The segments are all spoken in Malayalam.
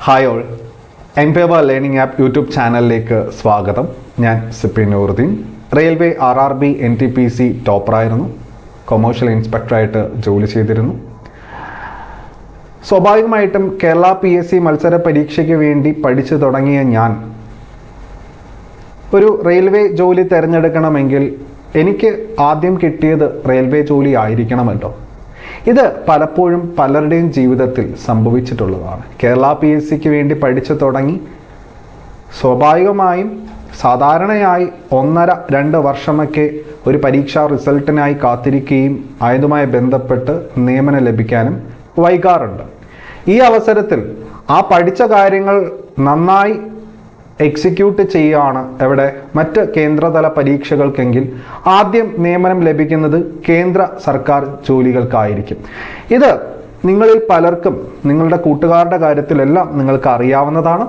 Hi all, empower learning app YouTube ചാനലിലേക്ക് സ്വാഗതം. ഞാൻ Sippin Nooruddeen. Railway RRB NTPC ടോപ്പറായിരുന്നു. കൊമേഴ്ഷ്യൽ ഇൻസ്പെക്ടറായിട്ട് ജോലി ചെയ്തിരുന്നു. സ്വാഭാവികമായിട്ടും കേരള PSC മത്സര പരീക്ഷയ്ക്ക് വേണ്ടി പഠിച്ചു തുടങ്ങിയ ഞാൻ ഒരു റെയിൽവേ ജോലി തിരഞ്ഞെടുക്കണമെങ്കിൽ എനിക്ക് ആദ്യം കിട്ടിയത് റെയിൽവേ ജോലി ആയിരിക്കണമല്ലോ. ഇത് പലപ്പോഴും പലരുടെയും ജീവിതത്തിൽ സംഭവിച്ചിട്ടുള്ളതാണ്. കേരള PSCക്ക് വേണ്ടി പഠിച്ചു തുടങ്ങി സ്വാഭാവികമായും സാധാരണയായി 1.5-2 വർഷമൊക്കെ ഒരു പരീക്ഷാ റിസൾട്ടിനായി കാത്തിരിക്കുകയും അതുമായി ബന്ധപ്പെട്ട് നിയമനം ലഭിക്കാനും വൈകാറുണ്ട്. ഈ അവസരത്തിൽ ആ പഠിച്ച കാര്യങ്ങൾ നന്നായി എക്സിക്യൂട്ട് ചെയ്യുകയാണ് മറ്റ് കേന്ദ്രതല പരീക്ഷകൾക്കെങ്കിൽ ആദ്യം നിയമനം ലഭിക്കുന്നത് കേന്ദ്ര സർക്കാർ ജോലികൾക്കായിരിക്കും. ഇത് നിങ്ങളിൽ പലർക്കും നിങ്ങളുടെ കൂട്ടുകാരുടെ കാര്യത്തിലെല്ലാം നിങ്ങൾക്ക് അറിയാവുന്നതാണ്.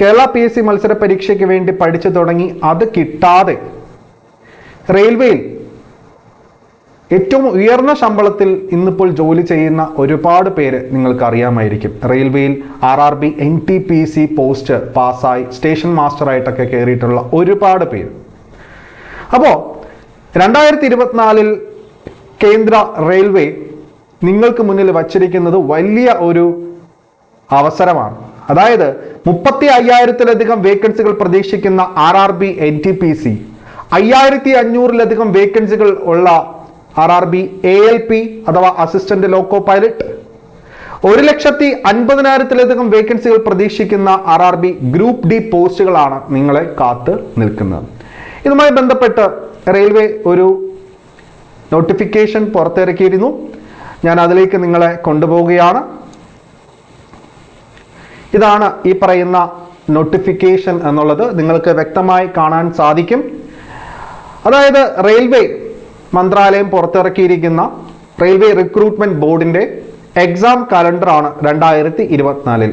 കേരള PSC മത്സര പരീക്ഷയ്ക്ക് വേണ്ടി പഠിച്ചു തുടങ്ങി അത് കിട്ടാതെ റെയിൽവേയിൽ ഏറ്റവും ഉയർന്ന ശമ്പളത്തിൽ ഇന്നിപ്പോൾ ജോലി ചെയ്യുന്ന ഒരുപാട് പേര് നിങ്ങൾക്ക് അറിയാമായിരിക്കും. റെയിൽവേയിൽ RRB NTPC പോസ്റ്റ് പാസ്സായി സ്റ്റേഷൻ മാസ്റ്ററായിട്ടൊക്കെ കയറിയിട്ടുള്ള ഒരുപാട് പേര്. അപ്പോൾ 2024 കേന്ദ്ര റെയിൽവേ നിങ്ങൾക്ക് മുന്നിൽ വച്ചിരിക്കുന്നത് വലിയ ഒരു അവസരമാണ്. അതായത് 35,000-ലധികം വേക്കൻസികൾ പ്രതീക്ഷിക്കുന്ന RRB NTPC, 5,500-ലധികം വേക്കൻസികൾ ഉള്ള RRB ALP അഥവാ അസിസ്റ്റന്റ് ലോക്കോ പൈലറ്റ്, 1,50,000-ലധികം വേക്കൻസികൾ പ്രതീക്ഷിക്കുന്ന RRB ഗ്രൂപ്പ് D പോസ്റ്റുകളാണ് നിങ്ങളെ കാത്ത് നിൽക്കുന്നത്. ഇതുമായി ബന്ധപ്പെട്ട് റെയിൽവേ ഒരു നോട്ടിഫിക്കേഷൻ പുറത്തിറക്കിയിരുന്നു. ഞാൻ അതിലേക്ക് നിങ്ങളെ കൊണ്ടുപോവുകയാണ്. ഇതാണ് ഈ പറയുന്ന നോട്ടിഫിക്കേഷൻ എന്നുള്ളത് നിങ്ങൾക്ക് വ്യക്തമായി കാണാൻ സാധിക്കും. അതായത് റെയിൽവേ മന്ത്രാലയം പുറത്തിറക്കിയിരിക്കുന്ന റെയിൽവേ റിക്രൂട്ട്മെന്റ് ബോർഡിന്റെ എക്സാം കലണ്ടറാണ് 2024.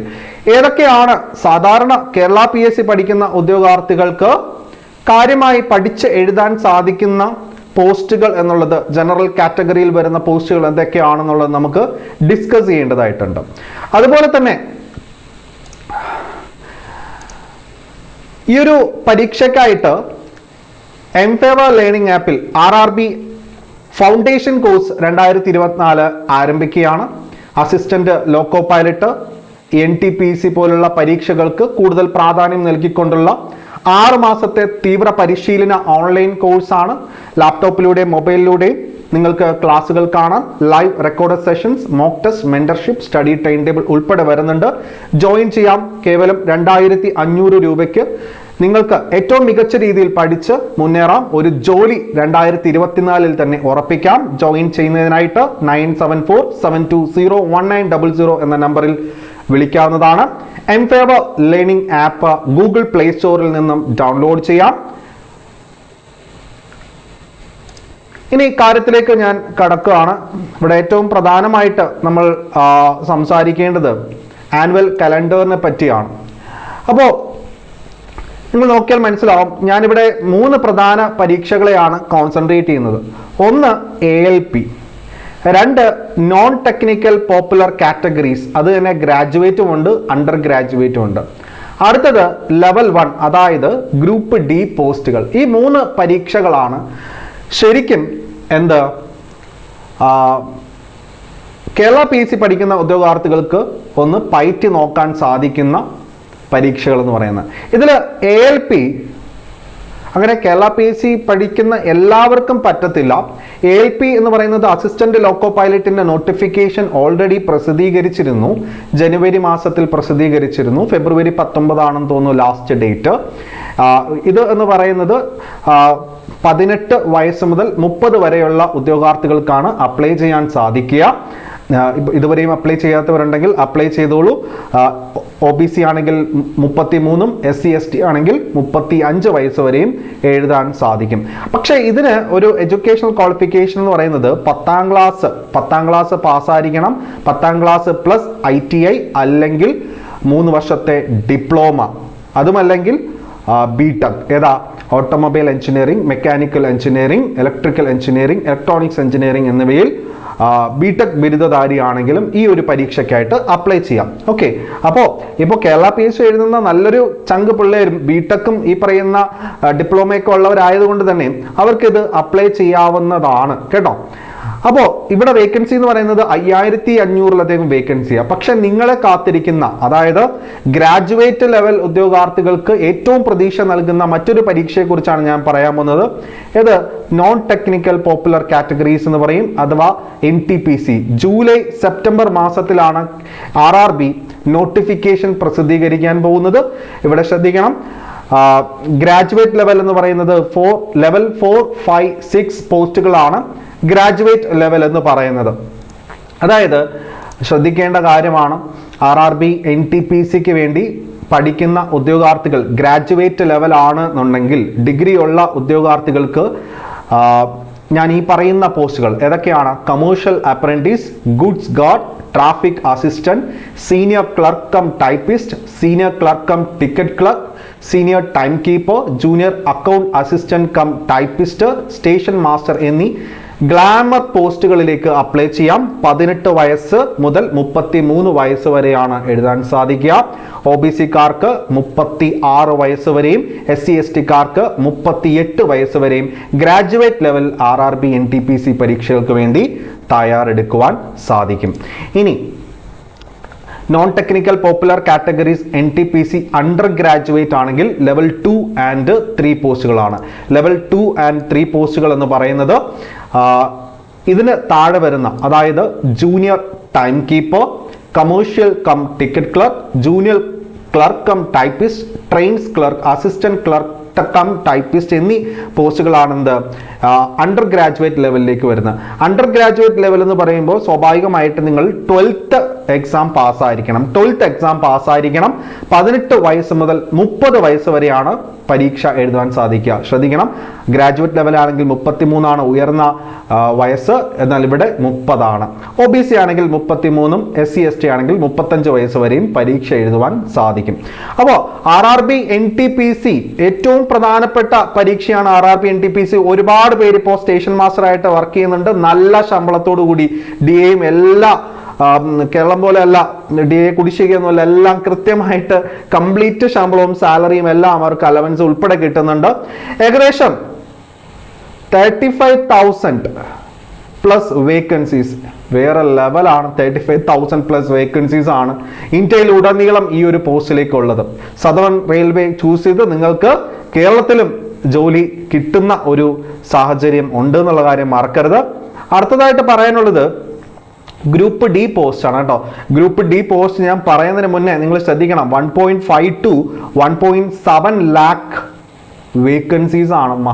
ഏതൊക്കെയാണ് സാധാരണ കേരള PSC പഠിക്കുന്ന ഉദ്യോഗാർത്ഥികൾക്ക് കാര്യമായി പഠിച്ച് എഴുതാൻ സാധിക്കുന്ന പോസ്റ്റുകൾ എന്നുള്ളത്, ജനറൽ കാറ്റഗറിയിൽ വരുന്ന പോസ്റ്റുകൾ എന്തൊക്കെയാണെന്നുള്ളത് നമുക്ക് ഡിസ്കസ് ചെയ്യേണ്ടതായിട്ടുണ്ട്. അതുപോലെ തന്നെ ഈ ഒരു പരീക്ഷയ്ക്കായിട്ട് എംപേവർ ലേണിംഗ് ആപ്പിൽ RRB ഫൗണ്ടേഷൻ കോഴ്സ് 2024 ആരംഭിക്കുകയാണ്. അസിസ്റ്റന്റ് ലോക്കോ പൈലറ്റ്, NTPC പോലുള്ള പരീക്ഷകൾക്ക് കൂടുതൽ പ്രാധാന്യം നൽകിക്കൊണ്ടുള്ള 6 മാസത്തെ തീവ്ര പരിശീലന ഓൺലൈൻ കോഴ്സാണ്. ലാപ്ടോപ്പിലൂടെയും മൊബൈലിലൂടെയും നിങ്ങൾക്ക് ക്ലാസ്സുകൾ കാണാം. Live record sessions, mock test, mentorship, study time table ഉൾപ്പെടെ വരുന്നുണ്ട്. ജോയിൻ ചെയ്യാം. കേവലം 2,500 രൂപയ്ക്ക് നിങ്ങൾക്ക് ഏറ്റവും മികച്ച രീതിയിൽ പഠിച്ച് മുന്നേറാം. ഒരു ജോലി 2024 തന്നെ ഉറപ്പിക്കാം. ജോയിൻ ചെയ്യുന്നതിനായിട്ട് 9747201900 എന്ന നമ്പറിൽ വിളിക്കാവുന്നതാണ്. എംപേവർ ലേണിംഗ് ആപ്പ് ഗൂഗിൾ പ്ലേ സ്റ്റോറിൽ നിന്നും ഡൗൺലോഡ് ചെയ്യാം. ഇനി കാര്യത്തിലേക്ക് ഞാൻ കടക്കുകയാണ്. ഇവിടെ ഏറ്റവും പ്രധാനമായിട്ട് നമ്മൾ സംസാരിക്കേണ്ടത് ആനുവൽ കലണ്ടറിനെ പറ്റിയാണ്. അപ്പോൾ നിങ്ങൾ നോക്കിയാൽ മനസ്സിലാവും, ഞാനിവിടെ 3 പ്രധാന പരീക്ഷകളെയാണ് കോൺസെൻട്രേറ്റ് ചെയ്യുന്നത്. 1 ALP, 2 non technical popular categories, അത് തന്നെ ഗ്രാജുവേറ്റും ഉണ്ട് അണ്ടർ ഗ്രാജുവേറ്റും ഉണ്ട്. അടുത്തത് ലെവൽ 1, അതായത് ഗ്രൂപ്പ് D പോസ്റ്റുകൾ. ഈ 3 പരീക്ഷകളാണ് ശരിക്കും കേരള PSC പഠിക്കുന്ന ഉദ്യോഗാർത്ഥികൾക്ക് ഒന്ന് പയറ്റി നോക്കാൻ സാധിക്കുന്ന പരീക്ഷകൾ എന്ന് പറയുന്നത്. ഇതിൽ ALP അങ്ങനെ കേരള PSC പഠിക്കുന്ന എല്ലാവർക്കും പറ്റത്തില്ല. ALP എന്ന് പറയുന്നത് അസിസ്റ്റന്റ് ലോക്കോ പൈലറ്റിന്റെ നോട്ടിഫിക്കേഷൻ ഓൾറെഡി പ്രസിദ്ധീകരിച്ചിരുന്നു. ജനുവരി മാസത്തിൽ പ്രസിദ്ധീകരിച്ചിരുന്നു. ഫെബ്രുവരി 19 ആണെന്ന് തോന്നുന്നു ലാസ്റ്റ് ഡേറ്റ്. ഇത് എന്ന് പറയുന്നത് 18 വയസ്സ് മുതൽ 30 വരെയുള്ള ഉദ്യോഗാർത്ഥികൾക്കാണ് അപ്ലൈ ചെയ്യാൻ സാധിക്കുക. ഇതുവരെയും അപ്ലൈ ചെയ്യാത്തവരുണ്ടെങ്കിൽ അപ്ലൈ ചെയ്തോളൂ. OBC ആണെങ്കിൽ 33, SC ST ആണെങ്കിൽ 35 വയസ്സ് വരെയും എഴുതാൻ സാധിക്കും. പക്ഷേ ഇതിന് ഒരു എഡ്യൂക്കേഷണൽ ക്വാളിഫിക്കേഷൻ എന്ന് പറയുന്നത് 10ാം ക്ലാസ് പാസ്സായിരിക്കണം. 10ാം ക്ലാസ് പ്ലസ് ITI അല്ലെങ്കിൽ 3 വർഷത്തെ ഡിപ്ലോമ, അതുമല്ലെങ്കിൽ BTech, ഏതാ automobile engineering, mechanical engineering, electrical engineering, electronics engineering എന്നിവയിൽ ബിടെക് ബിരുദധാരിയാണെങ്കിലും ഈ ഒരു പരീക്ഷയ്ക്കായിട്ട് അപ്ലൈ ചെയ്യാം. ഓക്കെ, അപ്പോൾ ഇപ്പോൾ കേരള PSC എഴുതുന്ന നല്ലൊരു ചങ്ക് പിള്ളേരും ബിടെക്കും ഈ പറയുന്ന ഡിപ്ലോമയൊക്കെ ഉള്ളവരായതുകൊണ്ട് തന്നെ അവർക്കിത് അപ്ലൈ ചെയ്യാവുന്നതാണ് കേട്ടോ. അപ്പോൾ ഇവിടെ വേക്കൻസി എന്ന് പറയുന്നത് 5500 വേക്കൻസിയാണ്. പക്ഷെ നിങ്ങളെ കാത്തിരിക്കുന്ന, അതായത് ഗ്രാജുവേറ്റ് ലെവൽ ഉദ്യോഗാർത്ഥികൾക്ക് ഏറ്റവും പ്രതീക്ഷ നൽകുന്ന മറ്റൊരു പരീക്ഷയെക്കുറിച്ചാണ് ഞാൻ പറയാൻ പോകുന്നത്. ഇത് നോൺ ടെക്നിക്കൽ പോപ്പുലർ കാറ്റഗറീസ് എന്ന് പറയും, അഥവാ NTPC. ജൂലൈ സെപ്റ്റംബർ മാസത്തിലാണ് RRB നോട്ടിഫിക്കേഷൻ പ്രസിദ്ധീകരിക്കാൻ പോകുന്നത്. ഇവിടെ ശ്രദ്ധിക്കണം, ഗ്രാജുവേറ്റ് ലെവൽ എന്ന് പറയുന്നത് ലെവൽ 4, 5, 6 പോസ്റ്റുകളാണ് ഗ്രാജുവേറ്റ് ലെവൽ എന്ന് പറയുന്നത്. അതായത് ശ്രദ്ധിക്കേണ്ട കാര്യമാണ്, RRB NTPCക്ക് വേണ്ടി പഠിക്കുന്ന ഉദ്യോഗാർത്ഥികൾ ഗ്രാജുവേറ്റ് ലെവൽ ആണെന്നുണ്ടെങ്കിൽ ഡിഗ്രി ഉള്ള ഉദ്യോഗാർത്ഥികൾക്ക് ഞാൻ ഈ പറയുന്ന പോസ്റ്റുകൾ ഏതൊക്കെയാണ്? Commercial apprentice, goods guard, traffic assistant, senior clerk cum typist, senior clerk cum ticket clerk, senior time keeper, junior account assistant cum typist, station master എന്നീ ഗ്ലാമർ പോസ്റ്റുകളിലേക്ക് അപ്ലൈ ചെയ്യാം. 18 വയസ്സ് മുതൽ 33 വയസ്സ് വരെയാണ് എഴുതാൻ സാധിക്കുക. OBC-കാർക്ക് 36 വയസ്സ് വരെയും SC/ST-കാർക്ക് 38 വയസ്സ് വരെയും ഗ്രാജുവേറ്റ് ലെവൽ RRB NTPC പരീക്ഷകൾക്ക് വേണ്ടി തയ്യാറെടുക്കുവാൻ സാധിക്കും. ഇനി non technical popular categories NTPC undergraduate ആണെങ്കിൽ ലെവൽ 2 and 3 പോസ്റ്റുകളാണ്. ലെവൽ 2 and 3 പോസ്റ്റുകൾ എന്ന് പറയുന്നത് ഇതിന് താഴെ വരുന്ന, അതായത് junior time keeper, commercial cum ticket clerk, junior clerk cum typist, trains clerk, assistant clerk cum typist എന്നീ പോസ്റ്റുകളാണെന്ത് അണ്ടർ ഗ്രാജുവേറ്റ് ലെവലിലേക്ക് വരുന്നത്. അണ്ടർ ഗ്രാജുവേറ്റ് ലെവൽ എന്ന് പറയുമ്പോൾ സ്വാഭാവികമായിട്ട് നിങ്ങൾ 12th എക്സാം പാസ്സായിരിക്കണം. 12th exam പാസ്സായിരിക്കണം. 18 വയസ്സ് മുതൽ 30 വയസ്സ് വരെയാണ് പരീക്ഷ എഴുതാൻ സാധിക്കുക. ശ്രദ്ധിക്കണം, ഗ്രാജുവേറ്റ് ലെവൽ ആണെങ്കിൽ 33 ഉയർന്ന വയസ്സ്, എന്നാൽ ഇവിടെ 30. OBC ആണെങ്കിൽ 33, SC/ST ആണെങ്കിൽ 35 വയസ്സ് വരെയും പരീക്ഷ എഴുതുവാൻ സാധിക്കും. അപ്പോൾ RRB NTPC ഏറ്റവും പ്രധാനപ്പെട്ട പരീക്ഷയാണ്. RRB NTPC ഒരുപാട് പേര് ഇപ്പോൾ സ്റ്റേഷൻ മാസ്റ്റർ ആയിട്ട് വർക്ക് ചെയ്യുന്നുണ്ട്. നല്ല ശമ്പളത്തോടു കൂടി DAയും എല്ലാ കേരളം പോലെ അല്ല, DA കുടിശ്ശികയൊന്നുമല്ല, എല്ലാം കൃത്യമായിട്ട് കംപ്ലീറ്റ് ശമ്പളവും സാലറിയും എല്ലാം അവർക്ക് അലവൻസ് ഉൾപ്പെടെ കിട്ടുന്നുണ്ട്. ഏകദേശം 35,000 പ്ലസ് വേക്കൻസീസ്, വേറെ ലെവലാണ്. 35,000 പ്ലസ് വേക്കൻസീസ് ആണ് ഇന്ത്യയിൽ ഉടനീളം ഈ ഒരു പോസ്റ്റിലേക്കുള്ളത്. സദർൺ റെയിൽവേ ചൂസ് ചെയ്ത് നിങ്ങൾക്ക് കേരളത്തിലും ജോലി കിട്ടുന്ന ഒരു സാഹചര്യം ഉണ്ട് എന്നുള്ള കാര്യം മറക്കരുത്. അടുത്തതായിട്ട് പറയാനുള്ളത് ഗ്രൂപ്പ് D പോസ്റ്റ് ആണ് കേട്ടോ. ഗ്രൂപ്പ് D പോസ്റ്റ് ഞാൻ പറയുന്നതിന് മുന്നേ നിങ്ങൾ ശ്രദ്ധിക്കണം, 1.5 to 1.7 lakh വേക്കൻസീസ് ആണമ്മ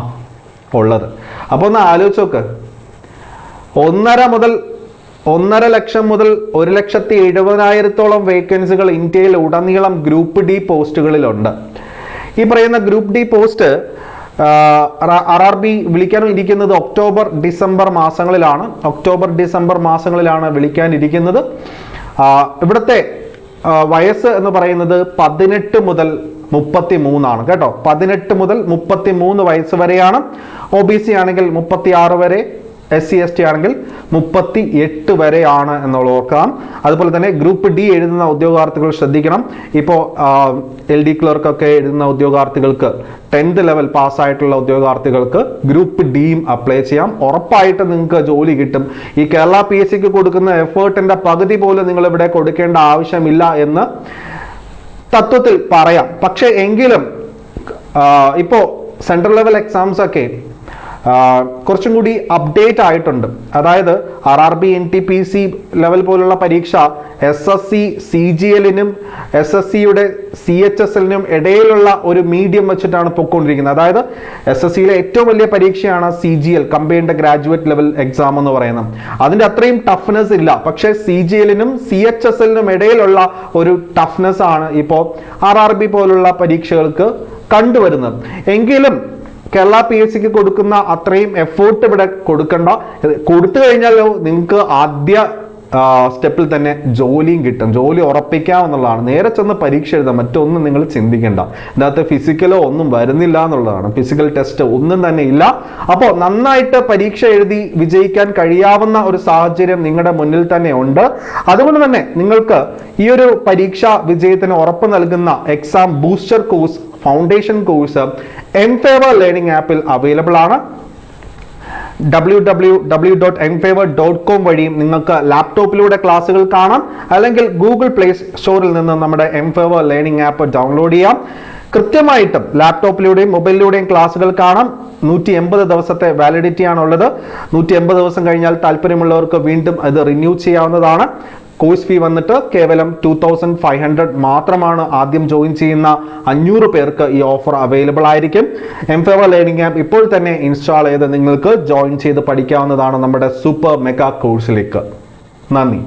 ഉള്ളത്. അപ്പോൾ ഒന്ന് ആലോചിച്ച് നോക്ക്, 1.5 ലക്ഷം മുതൽ 1,70,000 വേക്കൻസികൾ ഇന്ത്യയിൽ ഉടനീളം ഗ്രൂപ്പ് D പോസ്റ്റുകളിലുണ്ട്. ഈ പറയുന്ന ഗ്രൂപ്പ് D പോസ്റ്റ് RRB വിളിക്കാൻ ഇരിക്കുന്നത് ഒക്ടോബർ ഡിസംബർ മാസങ്ങളിലാണ് വിളിക്കാനിരിക്കുന്നത്. ഇവിടുത്തെ വയസ്സ് എന്ന് പറയുന്നത് 18 മുതൽ 33 കേട്ടോ. 18 മുതൽ 33 വയസ്സ് വരെയാണ്. OBC ആണെങ്കിൽ 36 വരെ, SC/ST ആണെങ്കിൽ 38 വരെയാണ് എന്നുള്ളത് ഓർക്കാം. അതുപോലെ തന്നെ ഗ്രൂപ്പ് D എഴുതുന്ന ഉദ്യോഗാർത്ഥികൾ ശ്രദ്ധിക്കണം. ഇപ്പോൾ LD ക്ലർക്കൊക്കെ എഴുതുന്ന ഉദ്യോഗാർത്ഥികൾക്ക് 10th ലെവൽ പാസ്സായിട്ടുള്ള ഉദ്യോഗാർത്ഥികൾക്ക് ഗ്രൂപ്പ് Dയും അപ്ലൈ ചെയ്യാം. ഉറപ്പായിട്ട് നിങ്ങൾക്ക് ജോലി കിട്ടും. ഈ കേരള PSCക്ക് കൊടുക്കുന്ന എഫേർട്ടിന്റെ പകുതി പോലും നിങ്ങൾ ഇവിടെ കൊടുക്കേണ്ട ആവശ്യമില്ല എന്ന് തത്വത്തിൽ പറയാം. പക്ഷെ എങ്കിലും ഇപ്പോൾ സെൻട്രൽ ലെവൽ എക്സാംസ് ഒക്കെ കുറച്ചും കൂടി അപ്ഡേറ്റ് ആയിട്ടുണ്ട്. അതായത് RRB NTPC ലെവൽ പോലുള്ള പരീക്ഷ SSC CGL-നും SSC-യുടെ CHSL-നും ഇടയിലുള്ള ഒരു മീഡിയം വെച്ചിട്ടാണ് പൊയ്ക്കൊണ്ടിരിക്കുന്നത്. അതായത് SSC-യിലെ ഏറ്റവും വലിയ പരീക്ഷയാണ് CGL, combined graduate level exam എന്ന് പറയുന്നത്. അതിൻ്റെ അത്രയും ടഫ്നെസ് ഇല്ല. പക്ഷേ CGL-നും CHSL-നും ഇടയിലുള്ള ഒരു ടഫ്നെസ് ആണ് ഇപ്പോൾ RRB പോലുള്ള പരീക്ഷകൾക്ക് കണ്ടുവരുന്നത്. എങ്കിലും കേരള PSCക്ക് കൊടുക്കുന്ന അത്രയും എഫേർട്ട് ഇവിടെ കൊടുക്കണ്ട. കൊടുത്തു കഴിഞ്ഞാലോ നിങ്ങൾക്ക് ആദ്യ സ്റ്റെപ്പിൽ തന്നെ ജോലിയും കിട്ടും. ജോലി ഉറപ്പിക്കാമെന്നുള്ളതാണ്. നേരെ ചെന്ന് പരീക്ഷ എഴുതാം, മറ്റൊന്നും നിങ്ങൾ ചിന്തിക്കേണ്ട. ഇതിനകത്ത് ഫിസിക്കലോ ഒന്നും വരുന്നില്ല എന്നുള്ളതാണ്. ഫിസിക്കൽ ടെസ്റ്റ് ഒന്നും തന്നെ ഇല്ല. അപ്പോൾ നന്നായിട്ട് പരീക്ഷ എഴുതി വിജയിക്കാൻ കഴിയാവുന്ന ഒരു സാഹചര്യം നിങ്ങളുടെ മുന്നിൽ തന്നെ ഉണ്ട്. അതുകൊണ്ട് തന്നെ നിങ്ങൾക്ക് ഈ ഒരു പരീക്ഷാ വിജയത്തിന് ഉറപ്പ് നൽകുന്ന exam booster course, foundation course empower learning ആപ്പിൽ അവൈലബിൾ ആണ്. www.mfavor.com വഴിയും നിങ്ങൾക്ക് ലാപ്ടോപ്പിലൂടെ ക്ലാസ്സുകൾ കാണാം, അല്ലെങ്കിൽ ഗൂഗിൾ പ്ലേ സ്റ്റോറിൽ നിന്ന് നമ്മുടെ എംഫേവർ ലേണിംഗ് ആപ്പ് ഡൗൺലോഡ് ചെയ്യാം. കൃത്യമായിട്ടും ലാപ്ടോപ്പിലൂടെയും മൊബൈലിലൂടെയും ക്ലാസ്സുകൾ കാണാം. 180 ദിവസത്തെ വാലിഡിറ്റി ആണുള്ളത്. 180 ദിവസം കഴിഞ്ഞാൽ താല്പര്യമുള്ളവർക്ക് വീണ്ടും അത് റിന്യൂ ചെയ്യാവുന്നതാണ്. കോഴ്സ് ഫീ വന്നിട്ട് കേവലം 2500 മാത്രമാണ്. ആദ്യം ജോയിൻ ചെയ്യുന്ന 500 പേർക്ക് ഈ ഓഫർ അവൈലബിൾ ആയിരിക്കും. എംഫേവർ ലേണിംഗ് ആപ്പ് ഇപ്പോൾ തന്നെ ഇൻസ്റ്റാൾ ചെയ്ത് നിങ്ങൾക്ക് ജോയിൻ ചെയ്ത് പഠിക്കാവുന്നതാണ് നമ്മുടെ സൂപ്പർ മെഗാ കോഴ്സിലേക്ക്. നന്ദി.